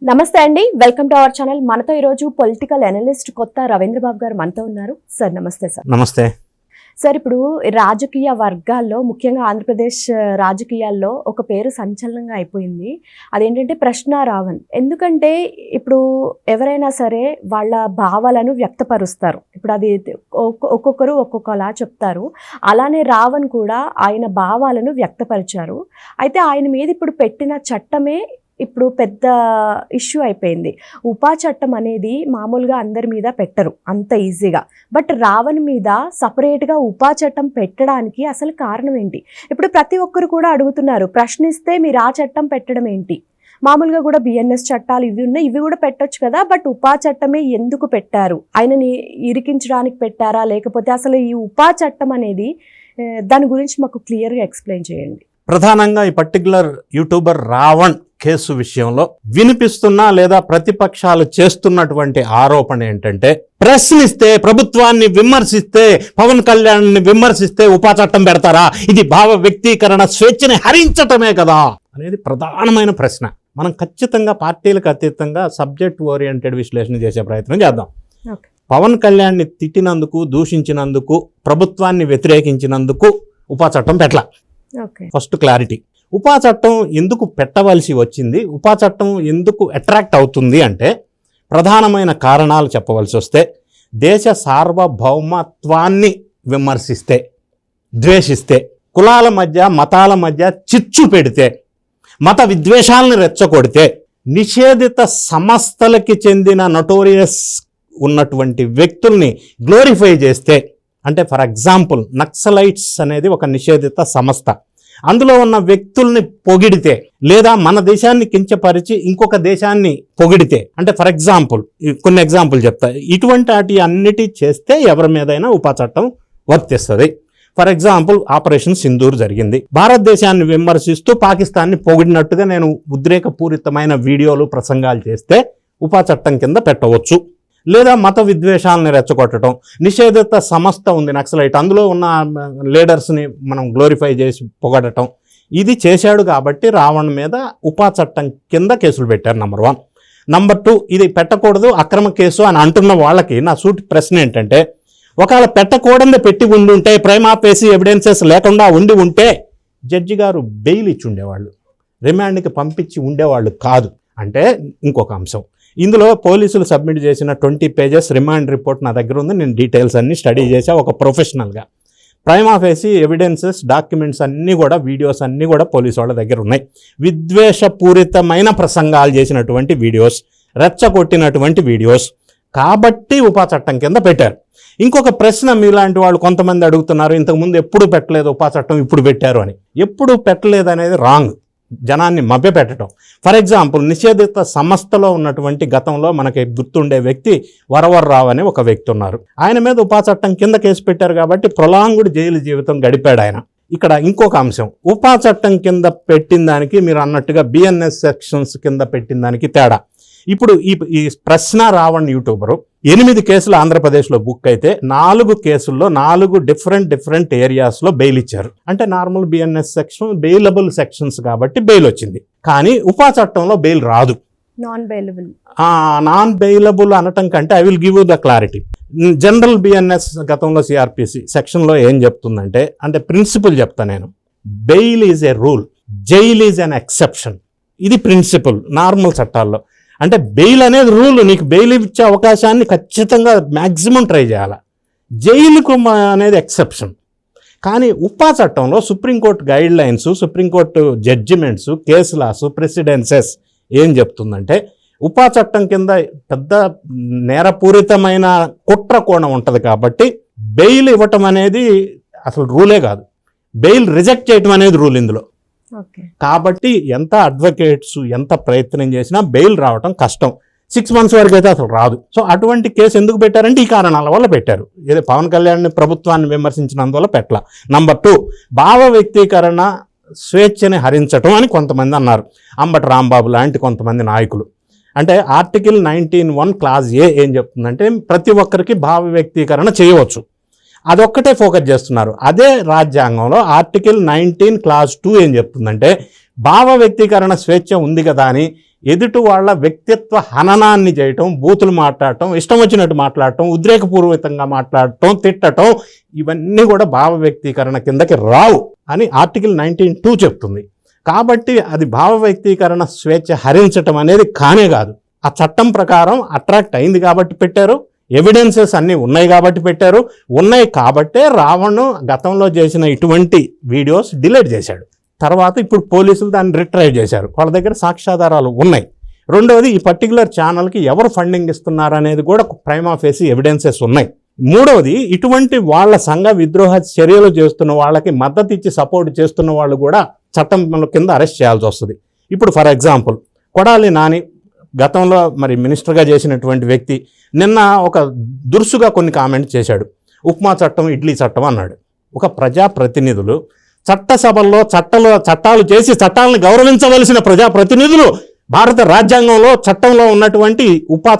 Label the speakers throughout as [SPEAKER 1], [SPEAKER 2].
[SPEAKER 1] నమస్తే అండి, welcome to our channel. మనతో ఈరోజు పొలిటికల్ అనలిస్ట్ కొత్త రవీంద్ర బాబు గారు మనతో ఉన్నారు. సార్ నమస్తే. సార్
[SPEAKER 2] నమస్తే.
[SPEAKER 1] సార్, ఇప్పుడు రాజకీయ వర్గాల్లో ముఖ్యంగా ఆంధ్రప్రదేశ్ రాజకీయాల్లో ఒక పేరు సంచలనంగా అయిపోయింది. అదేంటంటే ప్రశ్న రావణ్. ఎందుకంటే ఇప్పుడు ఎవరైనా సరే వాళ్ళ భావాలను వ్యక్తపరుస్తారు. ఇప్పుడు అది ఒక్కొక్కరు ఒక్కొక్కలా చెప్తారు. అలానే రావణ్ కూడా ఆయన భావాలను వ్యక్తపరిచారు. అయితే ఆయన మీద ఇప్పుడు పెట్టిన చట్టమే ఇప్పుడు పెద్ద ఇష్యూ అయిపోయింది. ఉపా చట్టం అనేది మామూలుగా అందరి మీద పెట్టరు అంత ఈజీగా. బట్ రావణ్ మీద సపరేట్గా ఉపా చట్టం పెట్టడానికి అసలు కారణం ఏంటి? ఇప్పుడు ప్రతి ఒక్కరు కూడా అడుగుతున్నారు, ప్రశ్నిస్తే మీరు ఆ చట్టం పెట్టడం ఏంటి? మామూలుగా కూడా బిఎన్ఎస్ చట్టాలు ఇవి ఉన్నాయి, ఇవి కూడా పెట్టొచ్చు కదా, బట్ ఉపా చట్టమే ఎందుకు పెట్టారు? ఆయనని ఇరికించడానికి పెట్టారా, లేకపోతే అసలు ఈ ఉపా చట్టం అనేది దాని గురించి మాకు క్లియర్గా ఎక్స్ప్లెయిన్ చేయండి.
[SPEAKER 2] ప్రధానంగా ఈ పర్టికులర్ యూట్యూబర్ రావణ్ కేసు విషయంలో వినిపిస్తున్న లేదా ప్రతిపక్షాలు చేస్తున్నటువంటి ఆరోపణ ఏంటంటే, ప్రశ్నిస్తే, ప్రభుత్వాన్ని విమర్శిస్తే, పవన్ కళ్యాణ్ని విమర్శిస్తే ఉపా చట్టం పెడతారా? ఇది భావ వ్యక్తీకరణ స్వేచ్ఛని హరించటమే కదా అనేది ప్రధానమైన ప్రశ్న. మనం ఖచ్చితంగా పార్టీలకు అతీతంగా సబ్జెక్ట్ ఓరియంటెడ్ విశ్లేషణ చేసే ప్రయత్నం చేద్దాం. పవన్ కళ్యాణ్ని తిట్టినందుకు, దూషించినందుకు, ప్రభుత్వాన్ని వ్యతిరేకించినందుకు ఉపా చట్టం పెట్టలా. First clarity. ఉపా చట్టం ఎందుకు పెట్టవలసి వచ్చింది, ఉపా చట్టం ఎందుకు అట్రాక్ట్ అవుతుంది అంటే ప్రధానమైన కారణాలు చెప్పవలసి వస్తే, దేశ సార్వభౌమత్వాన్ని విమర్శిస్తే, ద్వేషిస్తే, కులాల మధ్య మతాల మధ్య చిచ్చు పెడితే, మత విద్వేషాలను రెచ్చగొడితే, నిషేధిత సంస్థలకి చెందిన నోటోరియస్ ఉన్నటువంటి వ్యక్తుల్ని గ్లోరిఫై చేస్తే, అంటే ఫర్ ఎగ్జాంపుల్ నక్సలైట్స్ అనేది ఒక నిషేధిత సంస్థ, అందులో ఉన్న వ్యక్తుల్ని పొగిడితే, లేదా మన దేశాన్ని కించపరిచి ఇంకొక దేశాన్ని పొగిడితే, అంటే ఫర్ ఎగ్జాంపుల్ కొన్ని ఎగ్జాంపుల్ చెప్తా, ఇటువంటి వాటి అన్నిటి చేస్తే ఎవరి మీదైనా ఉపా చట్టం వర్తిస్తుంది. ఫర్ ఎగ్జాంపుల్ ఆపరేషన్ సింధూర్ జరిగింది, భారతదేశాన్ని విమర్శిస్తూ పాకిస్తాన్ని పొగిడినట్టుగా నేను ఉద్రేకపూరితమైన వీడియోలు, ప్రసంగాలు చేస్తే ఉపా చట్టం కింద పెట్టవచ్చు. లేదా మత విద్వేషాలను రెచ్చగొట్టడం, నిషేధిత సంస్థ ఉంది నక్సలైట్, అందులో ఉన్న లీడర్స్ని మనం గ్లోరిఫై చేసి పొగడటం, ఇది చేశాడు కాబట్టి రావణ్ మీద ఉపా చట్టం కింద కేసులు పెట్టారు. నంబర్ 1. నంబర్ 2, ఇది పెట్టకూడదు, అక్రమ కేసు అని అంటున్న వాళ్ళకి నా సూటి ప్రశ్న ఏంటంటే, ఒకవేళ పెట్టకూడదు పెట్టి ఉండుంటే, ప్రైమా ఫేసి ఎవిడెన్సెస్ లేకుండా ఉంటే జడ్జి గారు బెయిల్ ఇచ్చి ఉండేవాళ్ళు, రిమాండ్కి పంపించి ఉండేవాళ్ళు కాదు. అంటే ఇంకొక అంశం, ఇందులో పోలీసులు సబ్మిట్ చేసిన 20 పేజెస్ రిమాండ్ రిపోర్ట్ నా దగ్గర ఉంది. నేను డీటెయిల్స్ అన్నీ స్టడీ చేసా ఒక ప్రొఫెషనల్గా. ప్రైమా ఫేసి ఎవిడెన్సెస్, డాక్యుమెంట్స్ అన్నీ కూడా, వీడియోస్ అన్నీ కూడా పోలీసు వాళ్ళ దగ్గర ఉన్నాయి. విద్వేషపూరితమైన ప్రసంగాలు చేసినటువంటి వీడియోస్, రెచ్చగొట్టినటువంటి వీడియోస్, కాబట్టి ఉపా చట్టం కింద పెట్టారు. ఇంకొక ప్రశ్న మీలాంటి వాళ్ళు కొంతమంది అడుగుతున్నారు, ఇంతకుముందు ఎప్పుడు పెట్టలేదు ఉపా చట్టం, ఇప్పుడు పెట్టారు అని. ఎప్పుడు పెట్టలేదు అనేది రాంగ్, జనాన్ని మభ్యపెట్టడం. ఫర్ ఎగ్జాంపుల్ నిషేధిత సంస్థలో ఉన్నటువంటి గతంలో మనకి గుర్తుండే వ్యక్తి వరవర్రావు అనే ఒక వ్యక్తి ఉన్నారు. ఆయన మీద ఉపా చట్టం కింద కేసు పెట్టారు కాబట్టి ప్రొలాంగ్డ్ జైలు జీవితం గడిపాడు ఆయన. ఇక్కడ ఇంకొక అంశం, ఉపా చట్టం కింద పెట్టిన దానికి మీరు అన్నట్టుగా బిఎన్ఎస్ సెక్షన్స్ కింద పెట్టిన దానికి తేడా. ఇప్పుడు ఈ ప్రశ్న రావణ్ యూట్యూబరు 8 కేసులు ఆంధ్రప్రదేశ్లో బుక్ అయితే 4 కేసుల్లో 4 డిఫరెంట్ ఏరియాస్లో బెయిల్ ఇచ్చారు. అంటే normal BNS section bailable sections కాబట్టి బెయిల్ వచ్చింది. కానీ ఉపా చట్టంలో బెయిల్ రాదు. నాన్ బెయిలబుల్ అనటం కంటే I will give you the clarity. General BNS గతంలో సిఆర్పిసి సెక్షన్లో ఏం చెప్తుందంటే, అంటే ప్రిన్సిపల్ చెప్తా నేను, bail is a rule, jail is an exception. ఇది ప్రిన్సిపల్ నార్మల్ చట్టాల్లో. అంటే బెయిల్ అనేది రూల్, నీకు బెయిల్ ఇచ్చే అవకాశాన్ని ఖచ్చితంగా మ్యాక్సిమం ట్రై చేయాలి, జైలుకు అనేది ఎక్సెప్షన్. కానీ ఉపా చట్టంలో Supreme Court guidelines, Supreme Court judgements, case laws, precedences ఏం చెప్తుందంటే, ఉపా చట్టం కింద పెద్ద నేరపూరితమైన కుట్ర కోణం ఉంటుంది కాబట్టి బెయిల్ ఇవ్వటం అనేది అసలు రూలే కాదు, బెయిల్ రిజెక్ట్ చేయటం అనేది రూల్ ఇందులో. కాబట్టి ఎంత అడ్వకేట్స్ ఎంత ప్రయత్నం చేసినా బెయిల్ రావటం కష్టం. 6 months వరకు అయితే అసలు రాదు. సో అటువంటి కేసు ఎందుకు పెట్టారంటే ఈ కారణాల వల్ల పెట్టారు. ఏదో పవన్ కళ్యాణ్ని ప్రభుత్వాన్ని విమర్శించినందువల్ల పెట్టాల. నంబర్ 2, భావ వ్యక్తీకరణ స్వేచ్ఛని హరించటం అని కొంతమంది అన్నారు. అంబటి రాంబాబు లాంటి కొంతమంది నాయకులు. అంటే ఆర్టికల్ 19(1) క్లాజ్ ఏ ఏం చెప్తుందంటే, ప్రతి ఒక్కరికి భావ వ్యక్తీకరణ చేయవచ్చు, అదొక్కటే ఫోకస్ చేస్తున్నారు. అదే రాజ్యాంగంలో ఆర్టికల్ 19 క్లాజ్ 2 ఏం చెప్తుందంటే, భావ వ్యక్తీకరణ స్వేచ్ఛ ఉంది కదా అని ఎదుటి వాళ్ళ వ్యక్తిత్వ హననాన్ని చేయటం, బూతులు మాట్లాడటం, ఇష్టం వచ్చినట్టు మాట్లాడటం, ఉద్రేకపూర్వకంగా మాట్లాడటం, తిట్టటం, ఇవన్నీ కూడా భావ వ్యక్తీకరణ కిందకి రావు అని ఆర్టికల్ 19(2) చెప్తుంది. కాబట్టి అది భావ వ్యక్తీకరణ స్వేచ్ఛ హరించటం అనేది కానే కాదు. ఆ చట్టం ప్రకారం అట్రాక్ట్ అయింది కాబట్టి పెట్టారు, ఎవిడెన్సెస్ అన్నీ ఉన్నాయి కాబట్టి పెట్టారు. ఉన్నాయి కాబట్టే రావణ్ గతంలో చేసిన ఇటువంటి వీడియోస్ డిలీట్ చేశాడు. తర్వాత ఇప్పుడు పోలీసులు దాన్ని రిట్రైవ్ చేశారు, వాళ్ళ దగ్గర సాక్ష్యాధారాలు ఉన్నాయి. రెండవది, ఈ పర్టికులర్ ఛానల్కి ఎవరు ఫండింగ్ ఇస్తున్నారు అనేది కూడా ప్రైమా ఫేసి ఎవిడెన్సెస్ ఉన్నాయి. మూడవది, ఇటువంటి వాళ్ళ సంఘ విద్రోహ చర్యలు చేస్తున్న వాళ్ళకి మద్దతు ఇచ్చి సపోర్ట్ చేస్తున్న వాళ్ళు కూడా చట్టం కింద అరెస్ట్ చేయాల్సి వస్తుంది. ఇప్పుడు ఫర్ ఎగ్జాంపుల్ కొడాలి నాని గతంలో మరి మినిస్టర్గా చేసినటువంటి వ్యక్తి నిన్న ఒక దురుసుగా కొన్ని కామెంట్స్ చేశాడు. ఉప్మా చట్టం, ఇడ్లీ చట్టం అన్నాడు. ఒక ప్రజాప్రతినిధులు చట్టసభల్లో చట్టాలు చేసి చట్టాలను గౌరవించవలసిన ప్రజాప్రతినిధులు భారత రాజ్యాంగంలో చట్టంలో ఉన్నటువంటి ఉప్మా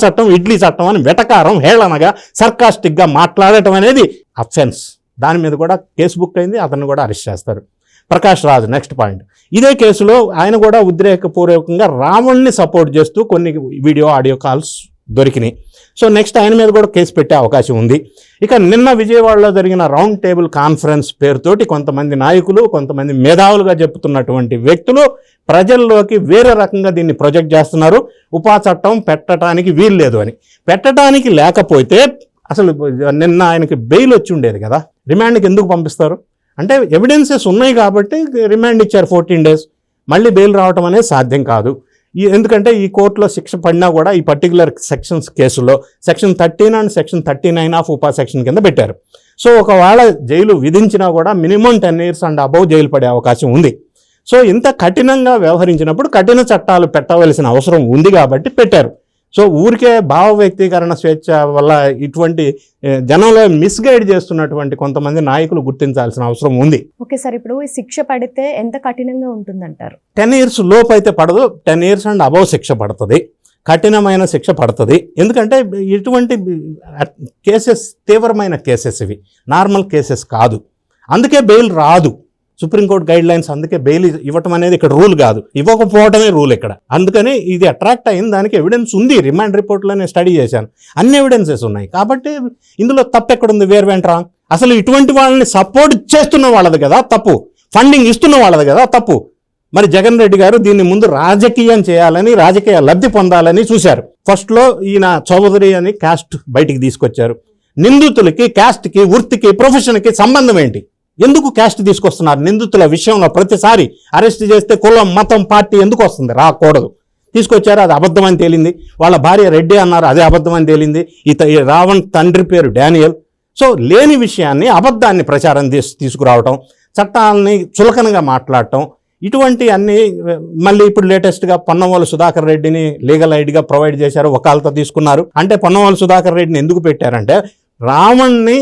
[SPEAKER 2] చట్టం, ఇడ్లీ చట్టం అని వెటకారం, హేళనగా, సర్కాస్టిక్గా మాట్లాడటం అనేది అఫెన్స్. దాని మీద కూడా కేసు బుక్ అయింది, అతన్ని కూడా అరెస్ట్ చేస్తారు. Prakash Raj next point. ఇదే కేసులో ఆయన కూడా ఉద్రేకపూర్వకంగా రావణ్ని సపోర్ట్ చేస్తూ కొన్ని వీడియో ఆడియో కాల్స్ దొరికినాయి. సో నెక్స్ట్ ఆయన మీద కూడా కేసు పెట్టే అవకాశం ఉంది. ఇక నిన్న విజయవాడలో జరిగిన రౌండ్ టేబుల్ కాన్ఫరెన్స్ పేరుతోటి కొంతమంది నాయకులు, కొంతమంది మేధావులుగా చెప్తున్నటువంటి వ్యక్తులు ప్రజల్లోకి వేరే రకంగా దీన్ని ప్రొజెక్ట్ చేస్తున్నారు. ఉపా చట్టం పెట్టడానికి వీలు లేదు అని. పెట్టడానికి లేకపోతే అసలు నిన్న ఆయనకి బెయిల్ వచ్చి ఉండేది కదా, రిమాండ్కి ఎందుకు పంపిస్తారు? అంటే ఎవిడెన్సెస్ ఉన్నాయి కాబట్టి రిమాండ్ ఇచ్చారు 14 days. మళ్ళీ బెయిల్ రావటం అనేది సాధ్యం కాదు. ఎందుకంటే ఈ కోర్టులో శిక్ష పడినా కూడా ఈ పర్టికులర్ సెక్షన్స్ కేసులో సెక్షన్ 13 అండ్ సెక్షన్ 39 ఆఫ్ ఉపా సెక్షన్ కింద పెట్టారు. సో ఒకవేళ జైలు విధించినా కూడా minimum 10 years and above jail పడే అవకాశం ఉంది. సో ఇంత కఠినంగా వ్యవహరించినప్పుడు కఠిన చట్టాలు పెట్టవలసిన అవసరం ఉంది కాబట్టి పెట్టారు. సో ఊరికే భావ వ్యక్తీకరణ స్వేచ్ఛ వల్ల ఇటువంటి జనంలో మిస్గైడ్ చేస్తున్నటువంటి కొంతమంది నాయకులు గుర్తించాల్సిన అవసరం ఉంది.
[SPEAKER 1] ఓకే సార్, ఇప్పుడు ఈ శిక్ష పడితే ఎంత కఠినంగా ఉంటుందంటారు?
[SPEAKER 2] 10 years లోపు అయితే పడదు, 10 years అండ్ అబౌవ్ శిక్ష పడుతుంది, కఠినమైన శిక్ష పడుతుంది. ఎందుకంటే ఇటువంటి కేసెస్ తీవ్రమైన కేసెస్, ఇవి నార్మల్ కేసెస్ కాదు. అందుకే బెయిల్ రాదు. సుప్రీంకోర్టు గైడ్ లైన్స్ అందుకే బెయిల్ ఇవ్వటం అనేది ఇక్కడ రూల్ కాదు, ఇవ్వకపోవటమే రూల్ ఇక్కడ. అందుకని ఇది అట్రాక్ట్ అయింది, దానికి ఎవిడెన్స్ ఉంది. రిమాండ్ రిపోర్ట్లో నేను స్టడీ చేశాను, అన్ని ఎవిడెన్సెస్ ఉన్నాయి. కాబట్టి ఇందులో తప్పు ఎక్కడుంది? Where went wrong? అసలు ఇటువంటి వాళ్ళని సపోర్ట్ చేస్తున్న వాళ్ళది కదా తప్పు, ఫండింగ్ ఇస్తున్న వాళ్ళది కదా తప్పు. మరి జగన్ రెడ్డి గారు దీన్ని ముందు రాజకీయం చేయాలని, రాజకీయ లబ్ధి పొందాలని చూశారు. ఫస్ట్లో ఈయన చౌదరి అని క్యాస్ట్ బయటికి తీసుకొచ్చారు. నిందితులకి క్యాస్ట్కి, వృత్తికి, ప్రొఫెషన్కి సంబంధం ఏంటి? ఎందుకు క్యాస్ట్ తీసుకొస్తున్నారు? నిందితుల విషయంలో ప్రతిసారి అరెస్ట్ చేస్తే కులం, మతం, పార్టీ ఎందుకు వస్తుంది? రాకూడదు. తీసుకొచ్చారు, అది అబద్ధం అని తేలింది. వాళ్ళ భార్య రెడ్డి అన్నారు, అదే అబద్ధం అని తేలింది. రావణ్ తండ్రి పేరు డానియల్. సో లేని విషయాన్ని, అబద్ధాన్ని ప్రచారం తీసుకురావటం, చట్టాలని చులకనగా మాట్లాడటం, ఇటువంటి అన్ని. మళ్ళీ ఇప్పుడు లేటెస్ట్గా పొన్నవోలు సుధాకర్ రెడ్డిని లీగల్ ఎయిడ్గా ప్రొవైడ్ చేశారు, వకాలతో తీసుకున్నారు. అంటే పొన్నవోలు సుధాకర్ రెడ్డిని ఎందుకు పెట్టారంటే రావణ్ని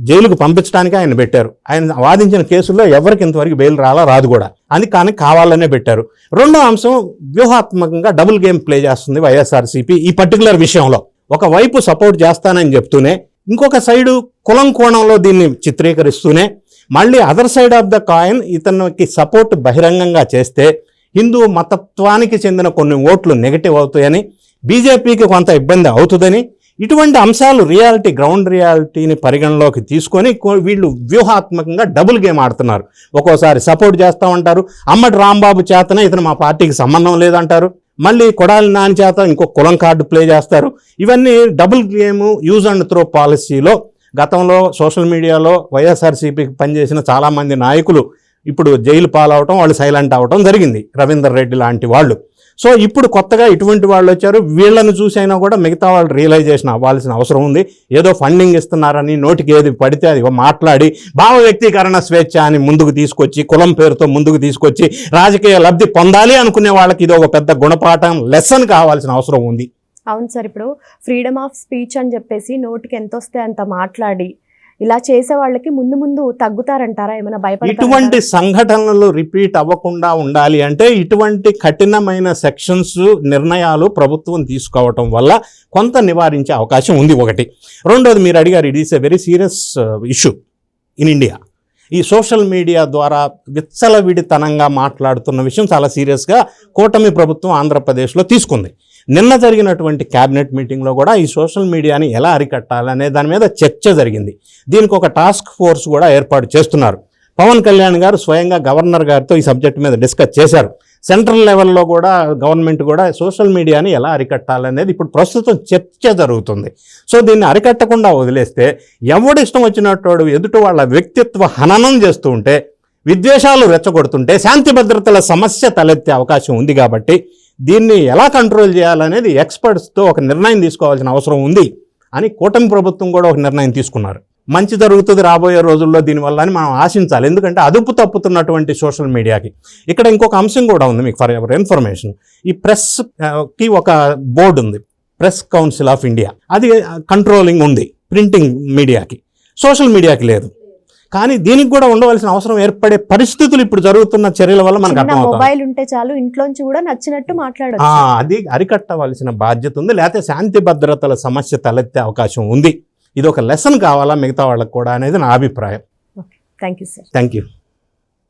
[SPEAKER 2] జైలుకు పంపించడానికి ఆయన పెట్టారు. ఆయన వాదించిన కేసుల్లో ఎవరికి ఇంతవరకు బెయిల్ రాదు కూడా, అది కానీ కావాలనే పెట్టారు. రెండో అంశం, వ్యూహాత్మకంగా డబుల్ గేమ్ ప్లే చేస్తుంది వైఎస్ఆర్సీపీ ఈ పర్టికులర్ విషయంలో. ఒకవైపు సపోర్ట్ చేస్తానని చెప్తూనే, ఇంకొక సైడు కులం కోణంలో దీన్ని చిత్రీకరిస్తూనే, మళ్ళీ other side of the coin ఇతనికి సపోర్ట్ బహిరంగంగా చేస్తే హిందూ మతత్వానికి చెందిన కొన్ని ఓట్లు నెగిటివ్ అవుతాయని, బీజేపీకి కొంత ఇబ్బంది అవుతుందని, ఇటువంటి అంశాలు గ్రౌండ్ రియాలిటీని పరిగణలోకి తీసుకొని వీళ్ళు వ్యూహాత్మకంగా డబుల్ గేమ్ ఆడుతున్నారు. ఒక్కోసారి సపోర్ట్ చేస్తూ ఉంటారు, అమ్మటి రాంబాబు చేతనే ఇతను మా పార్టీకి సంబంధం లేదంటారు. మళ్ళీ కొడాలి నాని చేత ఇంకో కులం కార్డు ప్లే చేస్తారు. ఇవన్నీ double game, use and throw పాలసీలో గతంలో సోషల్ మీడియాలో వైఎస్ఆర్సీపీకి పనిచేసిన చాలామంది నాయకులు ఇప్పుడు జైలు పాలవటం, వాళ్ళు సైలెంట్ అవ్వటం జరిగింది, రవీందర్ రెడ్డి లాంటి వాళ్ళు. సో ఇప్పుడు కొత్తగా ఇటువంటి వాళ్ళు వచ్చారు. వీళ్ళని చూసైనా కూడా మిగతా వాళ్ళు రియలైజేషన్ అవ్వాల్సిన అవసరం ఉంది. ఏదో ఫండింగ్ ఇస్తున్నారని నోటికి ఏది పడితే అది మాట్లాడి భావ వ్యక్తీకరణ స్వేచ్ఛ అని ముందుకు తీసుకొచ్చి, కులం పేరుతో ముందుకు తీసుకొచ్చి రాజకీయ లబ్ధి పొందాలి అనుకునే వాళ్ళకి ఇది ఒక పెద్ద గుణపాఠం, లెసన్ కావాల్సిన అవసరం ఉంది.
[SPEAKER 1] అవును సార్, ఇప్పుడు ఫ్రీడమ్ ఆఫ్ స్పీచ్ అని చెప్పేసి నోటికి ఎంత వస్తే అంత మాట్లాడి ఇలా చేసే వాళ్ళకి ముందు తగ్గుతారంటారా? ఏమైనా భయపడతారా?
[SPEAKER 2] ఇటువంటి సంఘటనలు రిపీట్ అవ్వకుండా ఉండాలి అంటే ఇటువంటి కఠినమైన సెక్షన్స్, నిర్ణయాలు ప్రభుత్వం తీసుకోవటం వల్ల కొంత నివారించే అవకాశం ఉంది ఒకటి. రెండోది, మీరు అడిగారు, it is a very serious issue in India. ఈ సోషల్ మీడియా ద్వారా విచ్చలవిడితనంగా మాట్లాడుతున్న విషయం చాలా సీరియస్గా కూటమి ప్రభుత్వం ఆంధ్రప్రదేశ్లో తీసుకుంది. నిన్న జరిగినటువంటి క్యాబినెట్ మీటింగ్లో కూడా ఈ సోషల్ మీడియాని ఎలా అరికట్టాలనే దాని మీద చర్చ జరిగింది. దీనికి ఒక టాస్క్ ఫోర్స్ కూడా ఏర్పాటు చేస్తున్నారు. పవన్ కళ్యాణ్ గారు స్వయంగా గవర్నర్ గారితో ఈ సబ్జెక్ట్ మీద డిస్కస్ చేశారు. సెంట్రల్ లెవెల్లో కూడా గవర్నమెంట్ కూడా సోషల్ మీడియాని ఎలా అరికట్టాలనేది ఇప్పుడు ప్రస్తుతం చర్చ జరుగుతుంది. సో దీన్ని అరికట్టకుండా వదిలేస్తే ఎవడిష్టం వచ్చినట్టు ఎదుటి వాళ్ళ వ్యక్తిత్వ హననం చేస్తూ ఉంటే, విద్వేషాలు రెచ్చగొడుతుంటే శాంతి భద్రతల సమస్య తలెత్తే అవకాశం ఉంది. కాబట్టి దీన్ని ఎలా కంట్రోల్ చేయాలనేది ఎక్స్పర్ట్స్తో ఒక నిర్ణయం తీసుకోవాల్సిన అవసరం ఉంది అని కూటమి ప్రభుత్వం కూడా ఒక నిర్ణయం తీసుకున్నారు. మంచి జరుగుతుంది రాబోయే రోజుల్లో దీనివల్ల అని మనం ఆశించాలి. ఎందుకంటే అదుపు తప్పుతున్నటువంటి సోషల్ మీడియాకి. ఇక్కడ ఇంకొక అంశం కూడా ఉంది మీకు ఫర్ ఎవర్ ఇన్ఫర్మేషన్. ఈ ప్రెస్కి ఒక బోర్డు ఉంది, ప్రెస్ కౌన్సిల్ ఆఫ్ ఇండియా. అది కంట్రోలింగ్ ఉంది ప్రింటింగ్ మీడియాకి, సోషల్ మీడియాకి లేదు. కానీ దీనికి కూడా ఉండవలసిన అవసరం ఏర్పడే పరిస్థితులు ఇప్పుడు జరుగుతున్న చర్యల వల్ల మనకు అర్థమవుతుంది.
[SPEAKER 1] మొబైల్ ఉంటే చాలు, ఇంట్లోంచి కూడా నచ్చినట్టు మాట్లాడొచ్చు.
[SPEAKER 2] అది అరికట్టవలసిన బాధ్యత ఉంది. లేకపోతే శాంతి భద్రతల సమస్య తలెత్తే అవకాశం ఉంది. ఇది ఒక లెసన్ కావాలా మిగతా వాళ్ళకు కూడా అనేది నా అభిప్రాయం.
[SPEAKER 1] Thank you sir.
[SPEAKER 2] Thank you.